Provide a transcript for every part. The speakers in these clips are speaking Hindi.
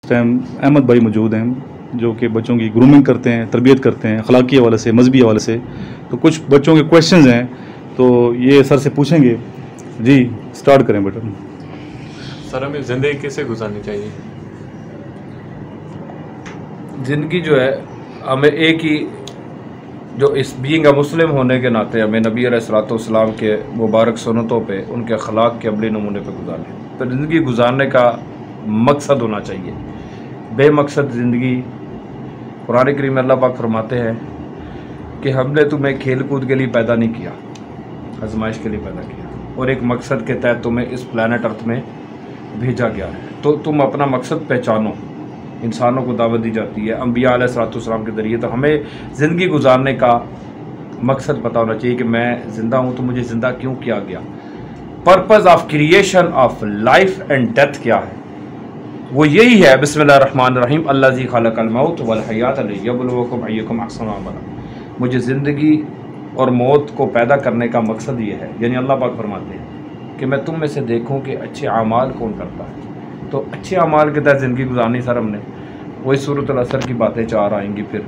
टाइम अहमद भाई मौजूद हैं जो कि बच्चों की ग्रूमिंग करते हैं, तरबियत करते हैं, अखलाकी हवाले से, मजहबी हवाले से। तो कुछ बच्चों के क्वेश्चंस हैं तो ये सर से पूछेंगे। जी स्टार्ट करें बेटा। सर हमें ज़िंदगी कैसे गुजारनी चाहिए? ज़िंदगी जो है हमें एक ही जो इस बीइंग अ मुस्लिम होने के नाते हमें नबी अलैहिस्सलाम के मुबारक सुन्नतों पे, उनके अखलाक के अमली नमूने पे गुजारने। तो ज़िंदगी गुजारने का मकसद होना चाहिए। बेमकसद ज़िंदगी, कुरान करीम में अल्लाह पाक फरमाते हैं कि हमने तुम्हें खेल कूद के लिए पैदा नहीं किया, आजमाइश के लिए पैदा किया, और एक मकसद के तहत तुम्हें इस प्लानट अर्थ में भेजा गया है। तो तुम अपना मकसद पहचानो। इंसानों को दावत दी जाती है अंबिया अलैहिस्सलाम के ज़रिए। तो हमें ज़िंदगी गुजारने का मकसद पता होना चाहिए कि मैं ज़िंदा हूँ तो मुझे ज़िंदा क्यों किया गया। Purpose of creation of life and death क्या है? वो यही है, बिस्मिल्लाहिर्रहमानिर्रहीम, अल्लाज़ी खलक़ल मौत वल हयात लियब्लुवकुम अय्युकुम अहसनु अमला। मुझे ज़िंदगी और मौत को पैदा करने का मकसद ये है, यानी अल्लाह पाक फरमाते हैं कि मैं तुम में से देखूं कि अच्छे आमाल कौन करता है। तो अच्छे अमाल के तहत ज़िंदगी गुजारनी सर हमने। वही सूरतुल असर की बातें चार आएंगी, फिर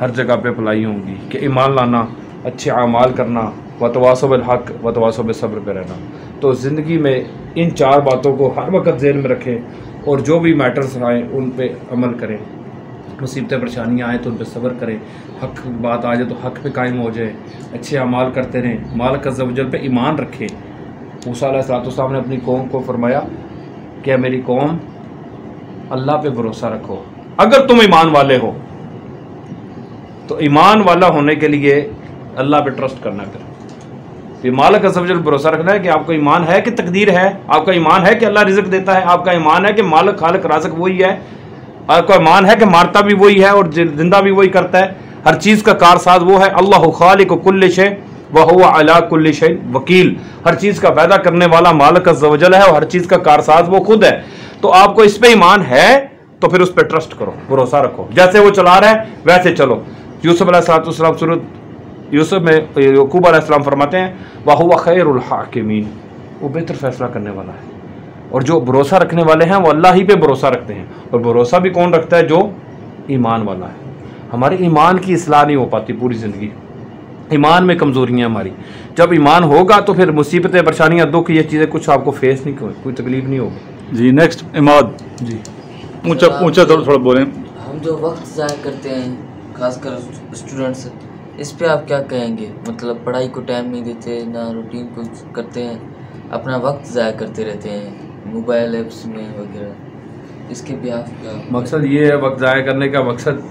हर जगह पे अप्लाई होंगी कि ईमान लाना, अच्छे अमाल करना, वतवासो बिल हक़ वतवासो बिस सब्र पे रहना। तो ज़िंदगी में इन चार बातों को हर वक्त ज़हन में रखें और जो भी मैटर्स आएँ उन पे अमल करें। मुसीबतें परेशानियाँ आएँ तो उन पर सब्र करें, हक़ बात आ जाए तो हक़ पे कायम हो जाए, अच्छे अमाल करते रहें, मालिक अज़्ज़ व जल पे ईमान रखें। मूसा अलैहिस्सलाम ने अपनी कौम को फरमाया कि मेरी कौम अल्लाह पे भरोसा रखो। अगर तुम ईमान वाले हो तो ईमान वाला होने के लिए अल्लाह पे ट्रस्ट करना है। फिर मालिक अज़्ज़ व जल भरोसा रखना है कि आपको ईमान है कि तकदीर है, आपका ईमान है कि अल्लाह रिज़्क़ देता है, आपका ईमान है कि मालिक खालिक राज़िक़ वही है, आपका ईमान है कि मारता भी वही है और जिंदा भी वही करता है, हर चीज़ का कारसाज वो है। अल्लाहु खालिक़ु कुल्लि शै व हुवा अला कुल्लि शै वकील। हर चीज़ का पैदा करने वाला मालिक अज़्ज़ व जल है और हर चीज़ का कारसाज वो खुद है। तो आपको इस पे ईमान है तो फिर उस पर ट्रस्ट करो, भरोसा रखो, जैसे वो चला रहा है वैसे चलो। यूसुफ अलैहिस्सलाम सूरत यूसुफ में याकूब अलैहिस्सलाम फरमाते हैं व हुवा खैरुल हाकिमीन, वो बेहतर फैसला करने वाला है। और जो भरोसा रखने वाले हैं वो अल्लाह ही पे भरोसा रखते हैं। और भरोसा भी कौन रखता है? जो ईमान वाला है। हमारे ईमान की इस्लाह नहीं हो पाती पूरी ज़िंदगी, ईमान में कमज़ोरियाँ हमारी। जब ईमान होगा तो फिर मुसीबतें, परेशानियाँ, दुख, ये चीज़ें कुछ आपको फेस नहीं, कोई तकलीफ नहीं होगी। जी नेक्स्ट इमाद जी, ऊंचा थोड़ा बोलें। हम जो वक्त ज़ाया करते हैं खासकर स्टूडेंट्स, इस पे आप क्या कहेंगे? मतलब पढ़ाई को टाइम नहीं देते, ना रूटीन को करते हैं, अपना वक्त ज़ाया करते रहते हैं मोबाइल ऐप्स में वगैरह, इसके भी आप क्या? मकसद ये है वक्त ज़ाया करने का मकसद,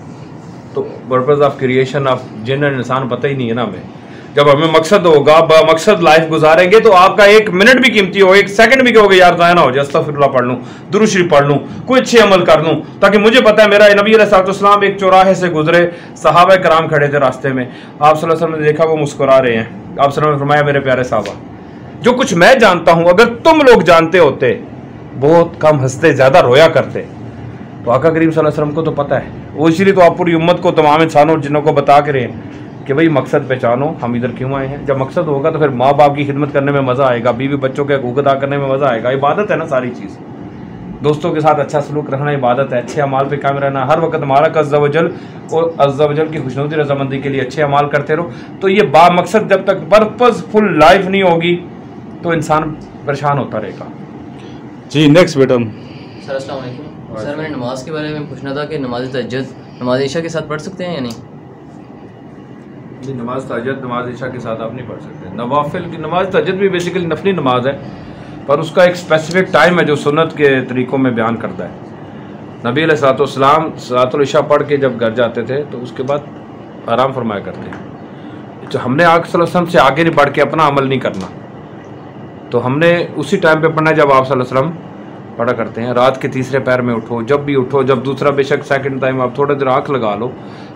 तो पर्पज़ ऑफ क्रिएशन ऑफ जिन इंसान पता ही नहीं है ना हमें। जब हमें मकसद होगा, मकसद लाइफ गुजारेंगे तो आपका एक मिनट भी कीमती हो, एक सेकंड भी कहोगे यार ज़ाया ना हो जाए, अस्तगफिरुल्लाह पढ़ लूँ, दुरूद शरीफ पढ़ लूँ, कोई अच्छे अमल कर लूँ, ताकि मुझे पता है मेरा नबी अलैहिस्सलाम एक चौराहे से गुजरे, सहाबा कराम खड़े थे रास्ते में, आप सल्लल्लाहु अलैहि वसल्लम ने देखा वो मुस्कुरा रहे हैं। आप सल्लल्लाहु अलैहि वसल्लम ने फरमाया मेरे प्यारे साहबा, जो कुछ मैं जानता हूँ अगर तुम लोग जानते होते बहुत कम हंसते, ज़्यादा रोया करते। तो आका करीम सल्लल्लाहु अलैहि वसल्लम को तो पता है, वो इसलिए तो आप पूरी उम्मत को, तमाम इंसानों जिन्हों को बता के रहे हैं कि भाई मकसद पहचानो, हम इधर क्यों आए हैं। जब मकसद होगा तो फिर माँ बाप की खिदमत करने में मज़ा आएगा, बीवी बच्चों के हकूक़ अदा करने में मज़ा आएगा। इबादत है ना सारी चीज़। दोस्तों के साथ अच्छा सलूक रखना इबादत है, अच्छे अमाल पे कायम रहना, हर वक्त मालिक अज़्ज़ व जल और अज़्ज़ व जल की खुशनुदी रज़ामंदी के लिए अच्छे अमाल करते रहो। तो ये बामकसद जब तक पर्पसफुल लाइफ नहीं होगी तो इंसान परेशान होता रहेगा। जी नेक्स्ट बेटा। सर अस्सलाम वालेकुम। सर मैंने नमाज के बारे में पूछना था कि नमाज तहज्जुद नमाज इशा के साथ पढ़ सकते हैं या नहीं? जी नमाज तहज्जुद नमाज इशा के साथ आप नहीं पढ़ सकते। नवाफिल की नमाज तहज्जुद भी बेसिकली नफली नमाज है, पर उसका एक स्पेसिफिक टाइम है जो सुन्नत के तरीक़ों में बयान करता है। नबी अलैहिस्सलाम सलातुल इशा पढ़ के जब घर जाते थे तो उसके बाद आराम फरमाया करते हैं। जो हमने आक़ा सल्लल्लाहु अलैहि वसल्लम से आगे नहीं बढ़ के अपना अमल नहीं करना, तो हमने उसी टाइम पे पढ़ना है जब आप सल्लल्लाहु अलैहि वसल्लम पढ़ा करते हैं। रात के तीसरे पैर में उठो, जब भी उठो, जब दूसरा बेशक सेकंड टाइम आप थोड़ा देर आँख लगा लो,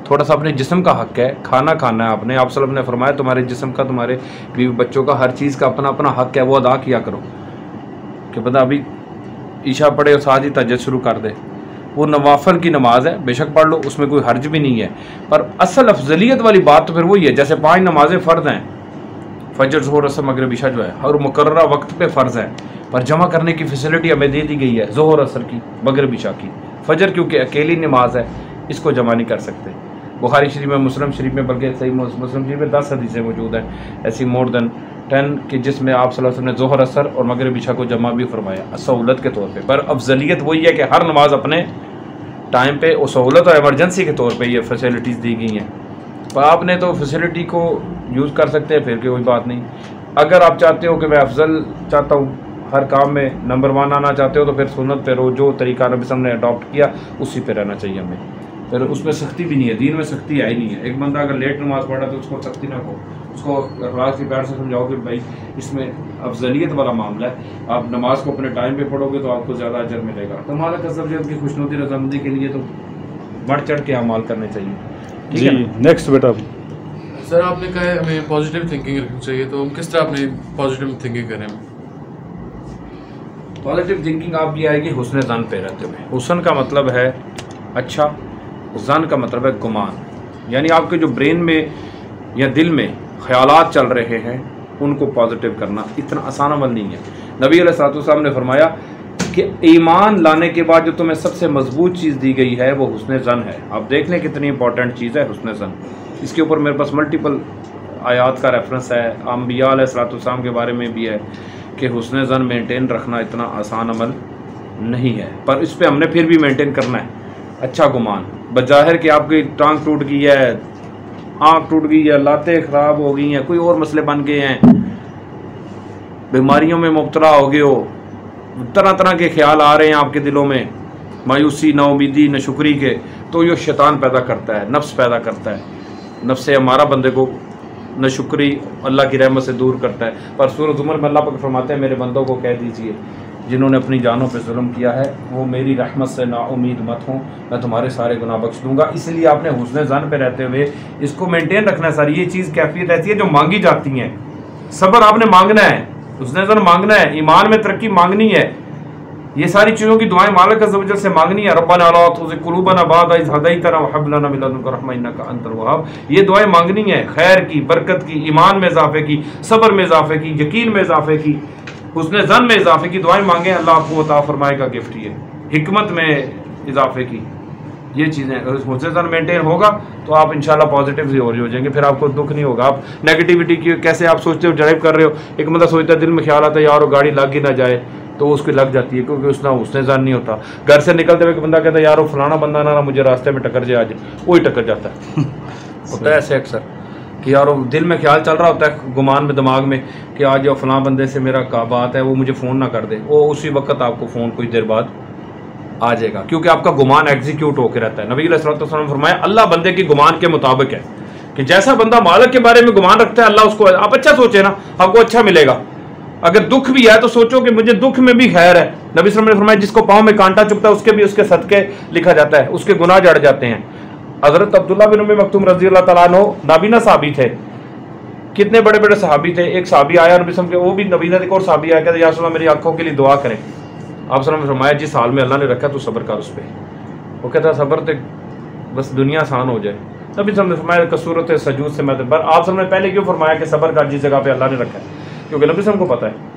थोड़ा सा अपने जिस्म का हक़ है, खाना खाना है आपने। आप सल्लल्लाहु अलैहि वसल्लम ने फरमाया तुम्हारे जिस्म का, तुम्हारे बीवी बच्चों का, हर चीज़ का अपना अपना हक़ है, वो अदा किया करो। कि बंदा अभी ईशा पढ़े और साथ ही तहज्जुद शुरू कर दे, वो नवाफल की नमाज है, बेशक पढ़ लो, उसमें कोई हर्ज भी नहीं है। पर असल अफजलियत वाली बात तो फिर वही है, जैसे 5 नमाजें फ़र्द हैं, फजर ज़ोहर असर मगरिब इशा जो है और मुकर्ररा वक्त पे फ़र्ज़ है, पर जमा करने की फैसिलिटी हमें दे दी गई है ज़ोहर असर की, मगरिब इशा की। फजर क्योंकि अकेली नमाज है, इसको जमा नहीं कर सकते। बुखारी शरीफ में, मुस्लिम शरीफ में, बल्कि सही मुस्लिम शरीफ में 10 हदीसें मौजूद हैं ऐसी मोर देन 10 कि जिसमें आप सल्लल्लाहु अलैहि वसल्लम ने ज़ोहर असर और मगरिब इशा को जमा भी फरमाया सहूलत के तौर पे। पर अफजलियत वही है कि हर नमाज अपने टाइम पे और सहूलत और एमरजेंसी के तौर पे ये फैसिलिटीज़ दी गई हैं। पर आपने तो फैसिलिटी को यूज़ कर सकते हैं, फिर कोई बात नहीं। अगर आप चाहते हो कि मैं अफजल चाहता हूँ, हर काम में नंबर 1 आना चाहते हो, तो फिर सुन्नत पे जो तरीका नबी सल्लल्लाहु अलैहि वसल्लम ने अडॉप्ट किया उसी पे रहना चाहिए हमें। फिर उसमें सख्ती भी नहीं है, दीन में सख्ती है ही नहीं है। एक बंदा अगर लेट नमाज पढ़ा तो उसको सख्ती ना हो, उसको अखलाक से प्यार से समझाओ कि भाई इसमें अफजलियत वाला मामला है, आप नमाज को अपने टाइम पे पढ़ोगे तो आपको ज़्यादा अजर मिलेगा। तो मालिक कसम की खुशनुदी रज़ामंदी के लिए तो बढ़ चढ़ के अमाल करने चाहिए। ठीक है, नेक्स्ट बेटा। सर आपने कहा है हमें पॉजिटिव थिंकिंग रखनी चाहिए, तो हम किस तरह अपनी पॉजिटिव थिंकिंग करें? पॉजिटिव थिंकिंग आपकी आएगी हुस्न ज़न पे रहते हुए। हुस्न का मतलब है अच्छा, ज़न का मतलब है गुमान, यानी आपके जो ब्रेन में या दिल में ख्यालात चल रहे हैं उनको पॉजिटिव करना इतना आसान अमल नहीं है। नबी अलैहिस्सलाम ने फरमाया कि ईमान लाने के बाद जो तुम्हें सबसे मजबूत चीज़ दी गई है वो हुस्न ज़न है। आप देख लें कितनी इंपॉर्टेंट चीज़ है हुस्न ज़न। इसके ऊपर मेरे पास मल्टीपल आयात का रेफरेंस है, अम्बिया अलैहिस्सलाम के बारे में भी है कि हुस्न ज़न मेंटेन रखना इतना आसान अमल नहीं है, पर इस पर हमने फिर भी मेंटेन करना है। अच्छा गुमान, बज़ाहिर कि आपकी टांग टूट गई है, आँख टूट गई है, लातें ख़राब हो गई हैं, कोई और मसले बन गए हैं, बीमारियों में मुब्तला हो गए हो, तरह तरह के ख्याल आ रहे हैं आपके दिलों में, मायूसी, नाउमीदी, नाशुक्री के, तो ये शैतान पैदा करता है, नफ्स पैदा करता है। नफ्स हमारा बंदे को नाशुक्री अल्लाह की रहमत से दूर करता है। पर सूरह ज़ुमर में अल्लाह पाक फरमाते हैं मेरे बंदों को कह दीजिए जिन्होंने अपनी जानों पे जुल्म किया है वो मेरी रहमत से नाउमीद मत हों, मैं तुम्हारे सारे गुनाह बख्श दूंगा। इसलिए आपने हुस्न ज़न पे रहते हुए इसको मेंटेन रखना है। सर ये चीज़ कैफियत ऐसी है जो मांगी जाती हैं। सब्र आपने मांगना है, हुस्न ज़न मांगना है, ईमान में तरक्की मांगनी है, ये सारी चीज़ों की दुआएं मालिक अज़्ज़ व जल से मांगनी है। रब्बना ला तुज़िग़ क़ुलूबना बअद इज़ हदैतना व हब लना मिन लदुनका रहमह इन्नका अंतल वहाब। ये दुआएं मांगनी है, खैर की, बरकत की, ईमान में इजाफे की, सब्र में इजाफे की, यकीन में इजाफे की, हुस्न ज़न में इजाफे की दुआएं मांगे, अल्लाह आपको अता फरमाएगा गिफ्ट। ये हिकमत में इजाफे की ये चीज़ें, हुस्न ज़न मेंटेन होगा तो आप इंशाल्लाह पॉजिटिव ही हो जाएंगे, फिर आपको दुख नहीं होगा। आप नेगेटिविटी की कैसे आप सोचते हो, ड्राइव कर रहे हो, एक बंदा सोचता है, दिल में ख्याल आता है यार वो गाड़ी लग ही ना जाए, तो उसकी लग जाती है क्योंकि उसना हुस्न ज़न नहीं होता। घर से निकलते हुए बंदा कहता है यार वो फलाना बंदा ना मुझे रास्ते में टक्कर जाए, आज वही टक्कर जाता है। होता है ऐसे अक्सर कि यार वो दिल में ख्याल चल रहा होता है, गुमान में, दिमाग में कि आज जो फलां बंदे से मेरा का बात है वो मुझे फ़ोन ना कर दे, वो उसी वक्त आपको फ़ोन कुछ देर बाद आ जाएगा क्योंकि आपका गुमान एग्जीक्यूट होकर रहता है। नबी अलैहिस्सलाम ने फरमाया अल्लाह बंदे के गुमान के मुताबिक है कि जैसा बंदा मालिक के बारे में गुमान रखता है अल्लाह उसको, आप अच्छा सोचे ना आपको अच्छा मिलेगा। अगर दुख भी है तो सोचो कि मुझे दुख में भी खैर है। नबी सल्लल्लाहु अलैहि वसल्लम ने फरमाया जिसको पाँव में कांटा चुभता है उसके भी उसके सदके लिखा जाता है, उसके गुनाह जड़ जाते हैं। हज़रत अब्दुल्लाह बिन उम्मे मक्तूम रज़ी अल्लाह तआला अन्हु नाबीना सहाबी थे, कितने बड़े बड़े सहाबी थे। एक सहाबी आया नबी सल्लल्लाहु अलैहि वसल्लम के, वो भी नबीना थे, और सहाबी आया कहते या रसूल अल्लाह मेरी आंखों के लिए दुआ करें। आप सल्लल्लाहु अलैहि वसल्लम ने फरमाया जिस हाल में अल्लाह ने रखा तो सब्र कर उस पर। वो कहता सब्र तो बस दुनिया आसान हो जाए। नबी सल्लल्लाहु अलैहि वसल्लम ने फरमाया कसूरत सजूद से मैं, पर आप सब ने पहले क्यों फरमाया कि सब्र कर जिस जगह पे अल्लाह ने रखा है, क्योंकि नबी सल्लल्लाहु अलैहि वसल्लम को पता है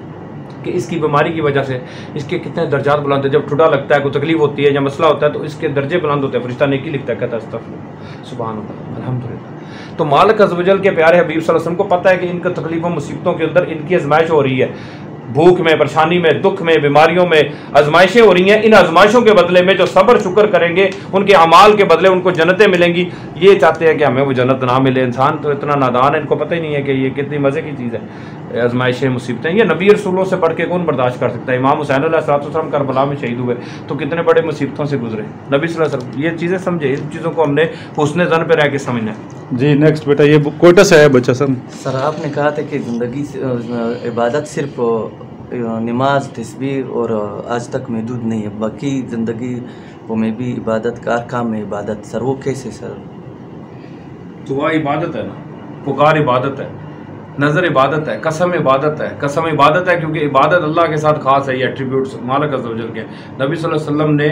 कि इसकी बीमारी की वजह से इसके कितने दर्जात बुलंद है। जब ठुडा लगता है, कोई तकलीफ होती है या मसला होता है तो इसके दर्जे बुलंद होते हैं, फरिश्ता नेकी लिखता है, कहता है अस्तगफिरुल्लाह सुभान अल्लाह अल्हम्दुलिल्लाह। तो मालिक अज़्ज़ व जल के प्यारे हबीब सल्लल्लाहु अलैहि वसल्लम को पता है कि इनका तकलीफ़ों मुसीबतों के अंदर इनकी आजमाइश हो रही है, भूख में, परेशानी में, दुख में, बीमारियों में आजमाइशें हो रही हैं। इन आजमाइशों के बदले में जो सब्र शुक्र करेंगे उनके अमाल के बदले उनको जन्नतें मिलेंगी। ये चाहते हैं कि हमें वो जन्नत ना मिले। इंसान तो इतना नादान है, इनको पता ही नहीं है कि ये कितनी मज़े की चीज़ है आजमाइशें, मुसीबतें। ये नबी रसूलों से बढ़ के कौन बर्दाश्त कर सकता है। इमाम हुसैन अलैहिस्सलाम करबला में शहीद हुए तो कितने बड़े मुसीबतों से गुजरे। नबी सल्लल्लाहु अलैहि वसल्लम ये चीज़ें समझे, इन चीज़ों को हमने हुस्न ज़न पे रह के समझना है। जी नेक्स्ट बेटा, ये कोयटा से है बच्चा सब। सर आपने कहा था कि ज़िंदगी से इबादत सिर्फ नमाज, तस्बीह और आज तक महदूद नहीं है, बाकी ज़िंदगी वो में भी इबादत का काम में इबादत। सर वो कैसे सर? दुआ इबादत है ना, पुकार इबादत है, नज़र इबादत है, कसम इबादत है। कसम इबादत है क्योंकि इबादत अल्लाह के साथ खास है, ये एट्रीब्यूट्स मालिक अज़्ज़ व जल के। नबी सल्लल्लाहु अलैहि वसल्लम ने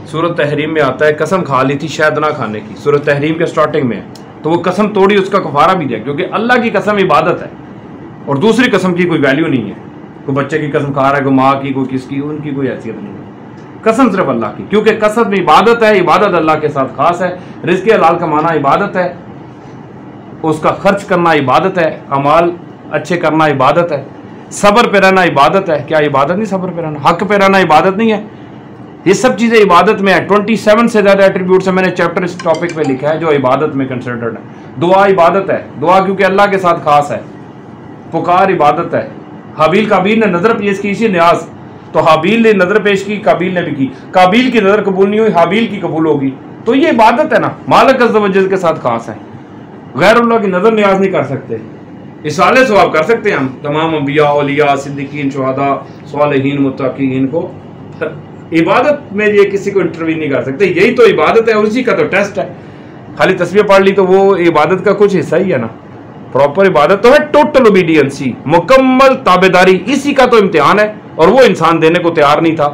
सूरत तहरीम में आता है कसम खा ली थी शायद ना खाने की, सूरत तहरीम के स्टार्टिंग में, तो वो कसम तोड़ी, उसका कफारा भी दिया क्योंकि अल्लाह की कसम इबादत है। और दूसरी कसम की कोई वैल्यू नहीं है। कोई बच्चे की कसम खा रहा है, कोई माँ की, कोई किसकी, उनकी कोई हैसियत नहीं है। कसम सिर्फ अल्लाह की, क्योंकि कसम इबादत है, इबादत अल्लाह के साथ खास है। रिज़्क़ हलाल कमाना इबादत है, उसका खर्च करना इबादत है, अमाल अच्छे करना इबादत है, सब्र पे रहना इबादत है। क्या इबादत नहीं सब्र पे रहना? हक पे रहना इबादत नहीं है? ये सब चीज़ें इबादत में है। 27 से ज़्यादा एट्रीब्यूट्स मैंने चैप्टर इस टॉपिक पे लिखा है जो इबादत में कंसिडर्ड है। दुआ इबादत है, दुआ क्योंकि अल्लाह के साथ खास है। पुकार इबादत है। हाबील काबील ने नजर पेश की, इसी न्याज तो हाबील ने नजर पेश की, काबील ने भी की। काबील की नजर कबूल नहीं हुई, हाबील की कबूल होगी। तो ये इबादत है ना, मालिक अज़्ज़ व जल के साथ खास है। गैरुल्लाह की नजर न्याज नहीं कर सकते। इसाले सवाब कर सकते हैं हम तमाम अंबिया, औलिया, सिद्दीकीन, शुहदा, सालिहीन, मुत्तकीन को। इबादत में ये किसी को इंटरवीन नहीं कर सकते। यही तो इबादत है, उसी का तो टेस्ट है। खाली तस्बीह पढ़ ली तो वो इबादत का कुछ हिस्सा ही है ना। प्रॉपर इबादत तो है टोटल ओबीडियंसी, मुकम्मल ताबेदारी, इसी का तो इम्तिहान है। और वो इंसान देने को तैयार नहीं था,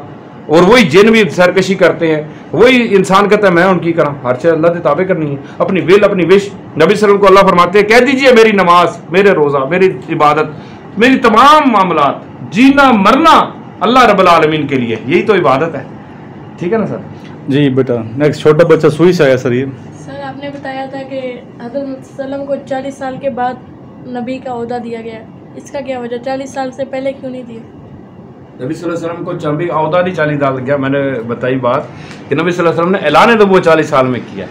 और वही जिन भी सरकशी करते हैं, वही इंसान कहता है मैं उनकी करा। हर चीज अल्लाह के ताबे करनी है, अपनी विल, अपनी विश। नबी सल्लल्लाहु अलैहि वसल्लम को अल्लाह फरमाते हैं, कह दीजिए मेरी नमाज, मेरे रोजा, मेरी इबादत, मेरी तमाम मामलात, जीना मरना अल्लाह रब्बुल आलमीन के लिए, यही तो इबादत है। ठीक है ना सर? जी बेटा, नेक्स्ट छोटा बच्चा सुई से आया सर। ये सर आपने बताया था कि हज़रत सल्लम को 40 साल के बाद नबी का ओहदा दिया गया, इसका क्या वजह? 40 साल से पहले क्यों नहीं दिया? नबी सल्लल्लाहु अलैहि वसल्लम को चंबी औदा नहीं 40 साल गया। मैंने बताई बात कि नबी सल्लल्लाहु अलैहि वसल्लम ने ऐलान तो वो 40 साल में किया।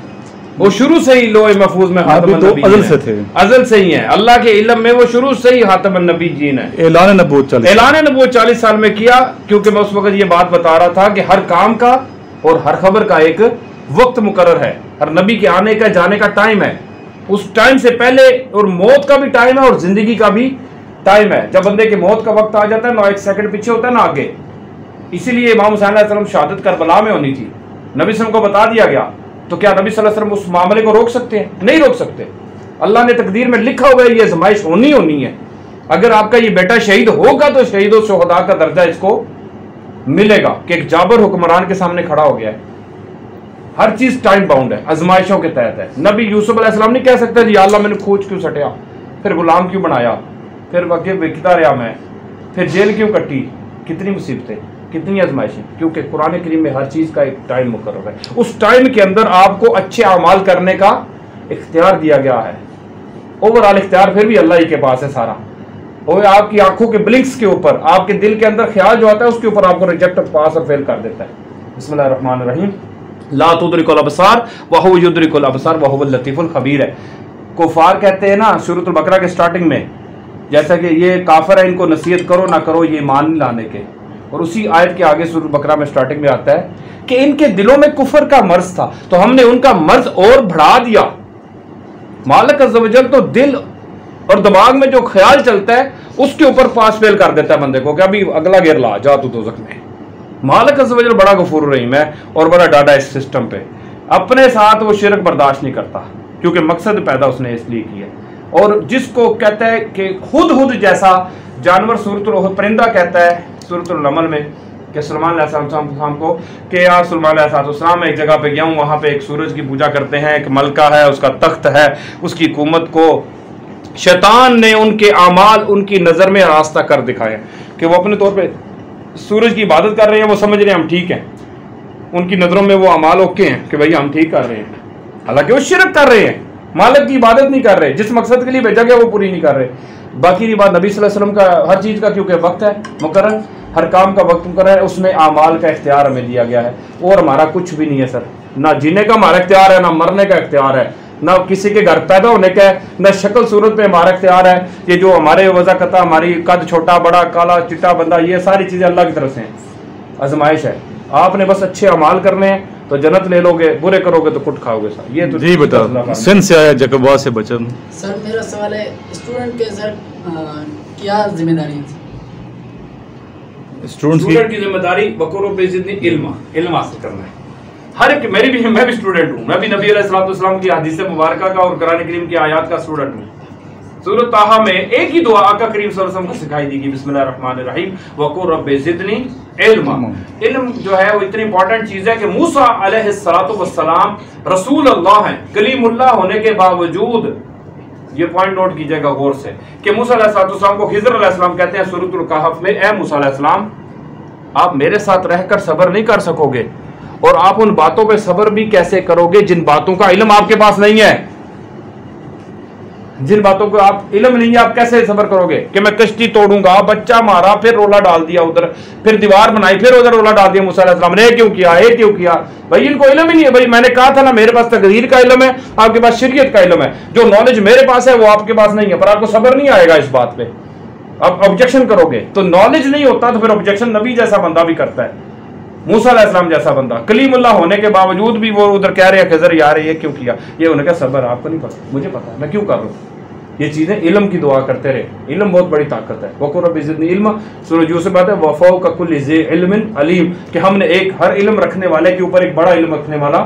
वो शुरू से ही लोहे महफूज में खातमुन तो नबीय्यीन अज़ल से थे, अज़ल से ही है। अल्लाह के इल्म में वो शुरू से ही खातमुन नबीय्यीन है। ऐलान नबूवत 40 साल में किया, क्योंकि मैं उस वक्त ये बात बता रहा था कि हर काम का और हर खबर का एक वक्त मुकर्रर है। हर नबी के आने का, जाने का टाइम है। उस टाइम से पहले और मौत का भी टाइम है और जिंदगी का भी टाइम है। जब बंदे के मौत का वक्त आ जाता है ना, 1 सेकंड पीछे होता है ना आगे। इसीलिए इमाम हुसैन अलैहिस्सलाम शहादत करबला में होनी थी, नबी सल्लल्लाहु अलैहि वसल्लम को बता दिया गया। तो क्या नबी सल्लल्लाहु अलैहि वसल्लम उस मामले को रोक सकते हैं? नहीं रोक सकते। अल्लाह ने तकदीर में लिखा हुआ है, ये आज़माइश होनी है। अगर आपका ये बेटा शहीद होगा तो शहीद और शुहदा का दर्जा इसको मिलेगा कि एक जाबर हुक्मरान के सामने खड़ा हो गया है। हर चीज टाइम बाउंड है, आजमाइशों के तहत है। नबी यूसुफ अलैहिस्सलाम नहीं कह सकते जी अल्लाह मैंने खोज क्यों सटिया, फिर गुलाम क्यों बनाया, फिर आगे बेचता रहा मैं, फिर जेल क्यों कटी। कितनी मुसीबतें, कितनी आजमाइशें, क्योंकि कुरान करीम में हर चीज़ का एक टाइम मुकर्रर है। उस टाइम के अंदर आपको अच्छे अमाल करने का इख्तियार दिया गया है। ओवरऑल इख्तियार फिर भी अल्लाह ही के पास है सारा। और आपकी आंखों के ब्लिंक्स के ऊपर, आपके दिल के अंदर ख्याल जो आता है उसके ऊपर आपको रिजेक्ट, पास और फेल कर देता है। बिस्मिल्लाहिर्रहमानिर्रहीम। ला तुदरिकुल अबसार व हुवा युदरिकुल अबसार व हुवल लतीफुल खबीर है। कुफार कहते हैं ना सूरतुल बकरा के स्टार्टिंग में, जैसा कि ये काफिर है, इनको नसीहत करो ना करो ये ईमान नहीं लाने के। और उसी आयत के आगे सूरत बकरा में स्टार्टिंग में आता है कि इनके दिलों में कुफर का मर्ज था तो हमने उनका मर्ज और बढ़ा दिया। मालिक अज़्ज़ व जल तो दिल और दिमाग में जो ख्याल चलता है उसके ऊपर पास फेल कर देता है बंदे को कि अभी अगला गिर ला जा तू दोज़ख में। मालिक अज़्ज़ व जल बड़ा गफूर रहीम है और बड़ा डाटा इस सिस्टम पे। अपने साथ वो शिरक बर्दाश्त नहीं करता क्योंकि मकसद पैदा उसने इसलिए किया। और जिसको कहता है कि खुद जैसा जानवर, सूरतुल परिंदा कहता है सूरतुल नमल में कि सुलेमान अलैहिस्सलाम को कि यार सुलेमान अलैहिस्सलाम मैं एक जगह पे गया हूँ, वहाँ पे एक सूरज की पूजा करते हैं, एक मलका है, उसका तख्त है, उसकी हुकूमत को शैतान ने उनके आमाल उनकी नज़र में रास्ता कर दिखाए कि वो अपने तौर पे सूरज की इबादत कर रहे हैं, वो समझ रहे हैं हम ठीक हैं, उनकी नज़रों में वो आमाल ओके हैं कि भाई हम ठीक कर रहे हैं, हालांकि वो शिरक कर रहे हैं, मालिक की इबादत नहीं कर रहे, जिस मकसद के लिए भेजा गया वो पूरी नहीं कर रहे। बाकी की बात नबी सल्लल्लाहु अलैहि वसल्लम का हर चीज़ का क्योंकि वक्त है मुकर्रर, हर काम का वक्त मुकर्रर है, उसमें आमाल का इख्तियार हमें दिया गया है। और हमारा कुछ भी नहीं है सर, ना जीने का हमारा इख्तियार है, ना मरने का इख्तियार है, ना किसी के घर पैदा होने का है, ना शक्ल सूरत पे हमारा इख्तियार है। ये जो हमारे वज़ाकता, हमारी कद छोटा बड़ा, काला चिट्टा बंदा, ये सारी चीज़ें अल्लाह की तरफ से हैं, आजमाइश है। आपने बस अच्छे अमाल करने हैं तो जन्नत ले लोगे, बुरे करोगे तो कुट खाओगे सर। ये तो जी बता सिंध से आया जकबा से बचन। सर मेरा सवाल है स्टूडेंट के सर क्या जिम्मेदारी है? स्टूडेंट की जिम्मेदारी बकरो पे जितनी इल्म हासिल करना है। हर एक मैं भी स्टूडेंट हूँ, मैं भी नबी अलैहिस्सलाम की हदीस मुबारक का और कुरान करीम की आयत का स्टूडेंट हूँ। सूरत ताहा में एक ही दुआ आका करीम सल्लल्लाहु अलैहि वसल्लम को सिखाई दी गई, बिस्मिल्लाहिर्रहमानिर्रहीम वक़ुल रब्बि ज़िदनी इल्मा। इल्म जो है वो इतनी इंपॉर्टेंट चीज़ है कि मूसा अलैहिस्सलातु वस्सलाम रसूल अल्लाह हैं, कलीमुल्लाह होने के बावजूद ये पॉइंट नोट कीजिएगा गौर से कि मूसा अलैहिस्सलाम को खिज़र अलैहिस्सलाम कहते हैं सूरतुल कहफ में, ए मूसा अलैहिस्सलाम आप मेरे साथ रहकर सब्र नहीं कर सकोगे और आप उन बातों पे सब्र भी कैसे करोगे जिन बातों का इल्म आपके पास नहीं है। जिन बातों को आप इल्म नहीं है आप कैसे सब्र करोगे कि मैं कश्ती तोड़ूंगा, बच्चा मारा, फिर रोला डाल दिया उधर, फिर दीवार बनाई, फिर उधर रोला डाल दिया मूसा अलैहिस्सलाम ने, क्यों किया, ये क्यों किया? भाई इनको इल्म ही नहीं है। भाई मैंने कहा था ना मेरे पास तकदीर का इल्म है, आपके पास शरीयत का इल्म है। जो नॉलेज मेरे पास है वो आपके पास नहीं है, पर आपको सब्र नहीं आएगा इस बात पे, आप ऑब्जेक्शन करोगे। तो नॉलेज नहीं होता तो फिर ऑब्जेक्शन नबी जैसा बंदा भी करता है, मूसा अलैहिस्सलाम जैसा बंदा, कलीमुल्लाह होने के बावजूद भी वो उधर कह रहे हैं खिज़र यार ये क्यों किया, ये उन्होंने कहा सब्र आपको नहीं पता, मुझे पता है मैं क्यों कर रहा हूँ। ये चीजें इल्म की दुआ करते रहे। इल्म बहुत बड़ी ताकत है। वक़ुर रब्बि ज़िदनी इल्मा, सूरह यूसुफ बात है वफ़ौक़ कुल्लि ज़ी इल्मिन अलीम, कि हमने एक हर इल्म रखने वाले के ऊपर एक बड़ा इल्म रखने वाला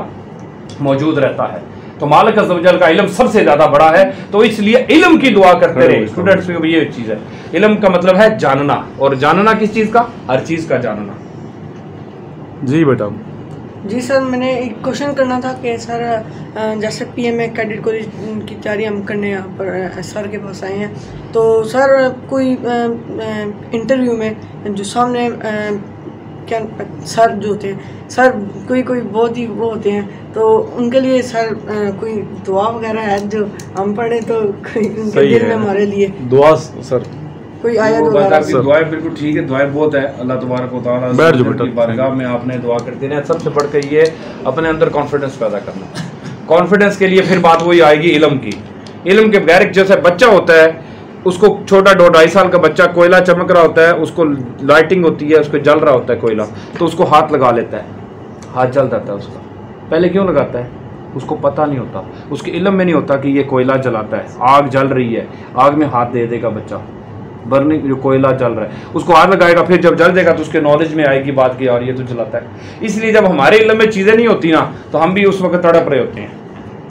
मौजूद रहता है। तो मालिक अज़्ज़ व जल का इल्म सबसे ज्यादा बड़ा है, तो इसलिए इल्म की दुआ करते रहे। स्टूडेंट्स में भी ये चीज है, इल्म का मतलब है जानना, और जानना किस चीज का? हर चीज का जानना। जी बेटा। जी सर, मैंने एक क्वेश्चन करना था कि सर जैसे पीएमए कैडेट कॉलेज की तैयारी हम करने यहाँ पर सर के पास आए हैं, तो सर कोई इंटरव्यू में जो सामने क्या सर जो होते हैं सर कोई बहुत ही वो होते हैं, तो उनके लिए सर कोई दुआ वगैरह है जो हम पढ़े तो उनके दिल में हमारे लिए दुआ सर कोई आयत वगैरह? दुआएं बिल्कुल ठीक है, दुआएं बहुत है। अल्लाह तबारक व तआला की बारगाह में आपने दुआ करते हैं। सबसे बढ़कर ये अपने अंदर कॉन्फिडेंस पैदा करना। कॉन्फिडेंस के लिए फिर बात वही आएगी इल्म की। इल्म के बगैर जैसे बच्चा होता है, उसको छोटा 2-2.5 साल का बच्चा, कोयला चमक रहा होता है, उसको लाइटिंग होती है, उसको जल रहा होता है कोयला, तो उसको हाथ लगा लेता है, हाथ जल जाता है उसका। पहले क्यों लगाता है? उसको पता नहीं होता, उसके इल्म में नहीं होता कि ये कोयला जलाता है, आग जल रही है, आग में हाथ दे देगा बच्चा, बर्निंग जो कोयला जल रहा है उसको हाथ लगाएगा, फिर जब जल जाएगा तो उसके नॉलेज में आएगी बात की यार ये तो जलाता है। इसलिए जब हमारे इल्म में चीज़ें नहीं होती ना, तो हम भी उस वक्त तड़प रहे होते हैं,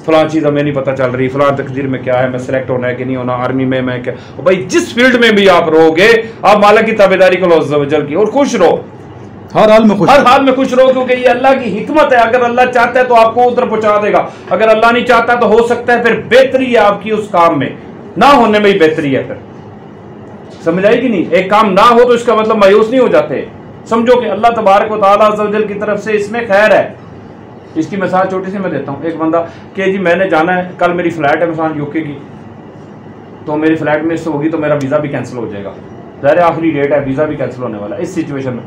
फलां चीज़ हमें नहीं पता चल रही, फलां तकदीर में क्या है, मैं सेलेक्ट होना है कि नहीं होना, आर्मी में मैं क्या। भाई जिस फील्ड में भी आप रहोगे, आप मालिक की ताबेदारी करो अज़्ज़ व जल की, और खुश रहो, हर हाल में खुश, हर हाल में खुश रहो, क्योंकि ये अल्लाह की हिकमत है। अगर अल्लाह चाहता है तो आपको उधर पहुंचा देगा, अगर अल्लाह नहीं चाहता तो हो सकता है फिर बेहतरी है आपकी उस काम में, ना होने में ही बेहतरी है। फिर समझ आई कि नहीं? एक काम ना हो तो इसका मतलब मायूस नहीं हो जाते, समझो कि अल्लाह तबारक व तआला अज़्ज़ व जल की तरफ से इसमें खैर है। इसकी मिसाल छोटी सी मैं देता हूँ। एक बंदा कि जी मैंने जाना है, कल मेरी फ़्लाइट है मिसाल यूके की, तो मेरी फ़्लाइट मिस होगी तो मेरा वीज़ा भी कैंसिल हो जाएगा, ज़ाहिर आखिरी डेट है, वीज़ा भी कैंसिल होने वाला है। इस सिचुएशन में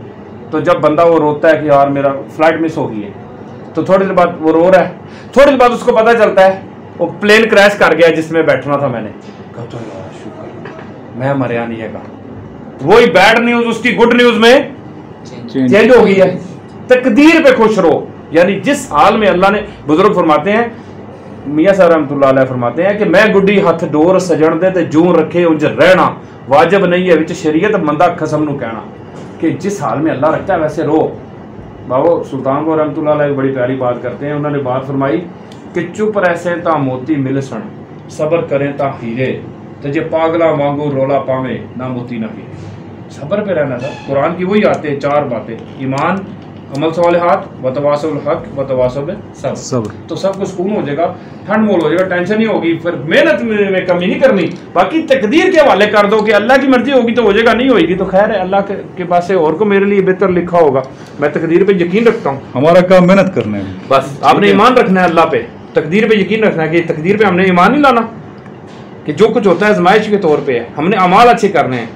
तो जब बंदा वो रोता है कि यार मेरा फ़्लाइट मिस हो गई है, तो थोड़ी देर बाद वो रो रहा है, थोड़ी देर बाद उसको पता चलता है वो प्लेन क्रैश कर गया जिसमें बैठना था मैंने, कहा तो यार शुक्र मैं मरिया नहीं है। वही बैड न्यूज़ उसकी गुड न्यूज़ में चेंज हो गई है। तकदीर पे खुश रहो, यानी जिस हाल में अल्लाह ने, बुजुर्ग फरमाते हैं, मियाँ साहब रहमतुल्लाह अलैह फरमाते हैं कि मैं गुड्डी हथ डोर सजण दे ते जूं रखे उंज रहना वाजिब नहीं है विच शरीयत बंदा खसम नू कहना, कि जिस हाल में अल्लाह रखता है वैसे रो। बाबा सुल्तान को रहमतुल्लाह अलैह बड़ी प्यारी बात करते हैं, उन्होंने बात फरमाई कि चुप रहसे ता मोती मिल सन, सब्र करें ता हीरे, तो जे पागला वांगू रोला पावे ना मोती ना हीरे। सब्र पे रहना था। कुरान की वही आते हैं 4 बातें, ईमान, अमल सालिहात, वतवासुल हक, वतवासुल सब्र, तो सबको सुकून हो जाएगा, ठंड मोल हो जाएगा, टेंशन नहीं होगी, फिर मेहनत में कमी नहीं करनी। बाकी तकदीर के हवाले कर दो कि अल्लाह की मर्जी होगी तो हो जाएगा, नहीं होगी तो खैर है, अल्लाह के पास से और को मेरे लिए बेहतर लिखा होगा। मैं तकदीर पे यकीन रखता हूँ, हमारा काम मेहनत करना है, बस आपने ईमान रखना है अल्लाह पे, तकदीर पे यकीन रखना है कि तकदीर पे हमने ईमान नहीं लाना कि जो कुछ होता है आजमाइश के तौर पे है, हमने अमाल अच्छे करने हैं।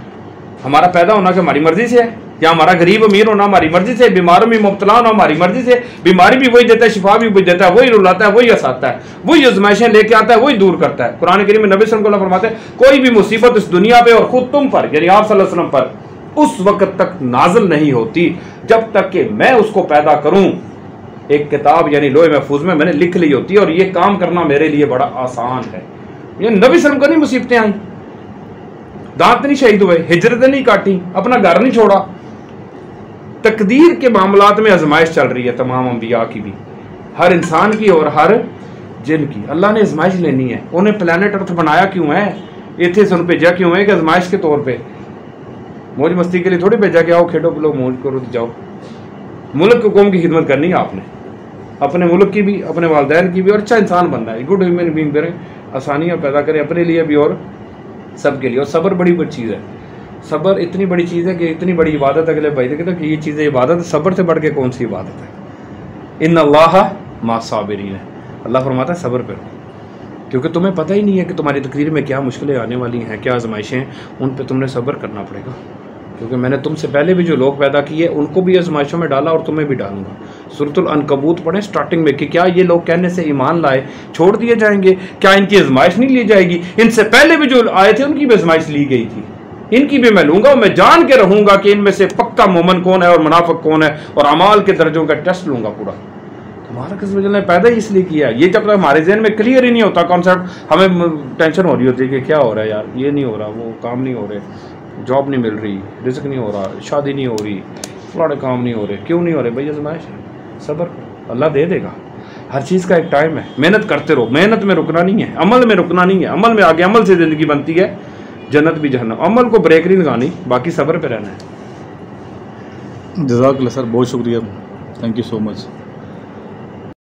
हमारा पैदा होना कि हमारी मर्जी से है, या हमारा गरीब अमीर होना हमारी मर्जी से, बीमारों में मुब्तला होना हमारी मर्जी से, बीमारी भी वही देता है, शिफा भी वही देता है, वही रुलाता है, वही हंसाता है, वही आजमाइशें लेके आता है, वही दूर करता है। कुरान करीम में नबी सल्लल्लाहु अलैहि वसल्लम फरमाते हैं कोई भी मुसीबत इस दुनिया पे और खुद तुम पर, यानी आप सल्लल्लाहु अलैहि वसल्लम पर, उस वक्त तक नाजिल नहीं होती जब तक कि मैं उसको पैदा करूं। एक किताब यानी लोहे महफूज में मैंने लिख ली होती है, और ये काम करना मेरे लिए बड़ा आसान है। ये नबी सल्लल्लाहु अलैहि वसल्लम को नहीं मुसीबतें आई, दांत नहीं शहीद हुए, हिजरतें नहीं काटी, अपना घर नहीं छोड़ा। तकदीर के मामलात में आजमाइश चल रही है तमाम अंबिया की भी, हर इंसान की और हर जिन की। अल्लाह ने आजमाइश लेनी है। उन्हें प्लेनेट अर्थ बनाया क्यों है, इतने सुन भेजा क्यों है कि आजमाइश के तौर पे, मौज मस्ती के लिए थोड़ी भेजा कि आओ खेडो लोग मौज करो जाओ। मुल्क को कौम की खिदमत करनी है आपने, अपने मुल्क की भी, अपने वालदैन की भी, और अच्छा इंसान बनना है, गुड ह्यूमन बीइंग बने, आसानियाँ पैदा करें अपने लिए भी और सबके लिए। और सब्र बड़ी बड़ी चीज़ है, सब्र इतनी बड़ी चीज़ है कि इतनी बड़ी इबादत है। अगले भाई देखते कि ये चीज़ें इबादत है, सब्र से बढ़ के कौन सी इबादत है। इन्नल्लाह मा साबिरीन, अल्लाह फरमाता है सब्र करो, क्योंकि तुम्हें पता ही नहीं है कि तुम्हारी तकदीर में क्या मुश्किलें आने वाली हैं, क्या आजमाइशें हैं, उन पे तुमने सब्र करना पड़ेगा। क्योंकि मैंने तुमसे पहले भी जो लोग पैदा किए उनको भी आजमाइशों में डाला और तुम्हें भी डालूंगा। सूरतुल अनकबूत पढ़ें स्टार्टिंग में कि क्या ये लोग कहने से ईमान लाए छोड़ दिए जाएंगे, क्या इनकी आजमाइश नहीं ली जाएगी। इनसे पहले भी जो आए थे उनकी भी आजमाइश ली गई थी, इनकी भी मैं लूंगा। और मैं जान के रहूंगा कि इनमें से पक्का मोमन कौन है और मुनाफिक कौन है, और अमाल के दर्जों का टेस्ट लूंगा पूरा। हमारा किस वजह ने पैदा ही इसलिए किया है। ये जब तक हमारे जहन में क्लियर ही नहीं होता कॉन्सेप्ट, हमें टेंशन हो रही होती है कि क्या हो रहा है यार, ये नहीं हो रहा, वो काम नहीं हो रहे, जॉब नहीं मिल रही, रिस्क नहीं हो रहा, शादी नहीं हो रही, फलाने काम नहीं हो रहे। क्यों नहीं हो रहे भाई? आजमाइश है, सब्र करो, अल्लाह दे देगा। हर चीज़ का एक टाइम है, मेहनत करते रहो, मेहनत में रुकना नहीं है, अमल में रुकना नहीं है, अमल में आगे, अमल से ज़िंदगी बनती है, जन्नत भी जहन्नम। अमल को ब्रेक नहीं लगानी, बाकी सब्र पे रहना है। जज़ाकल्लाह सर, बहुत शुक्रिया, थैंक यू सो मच।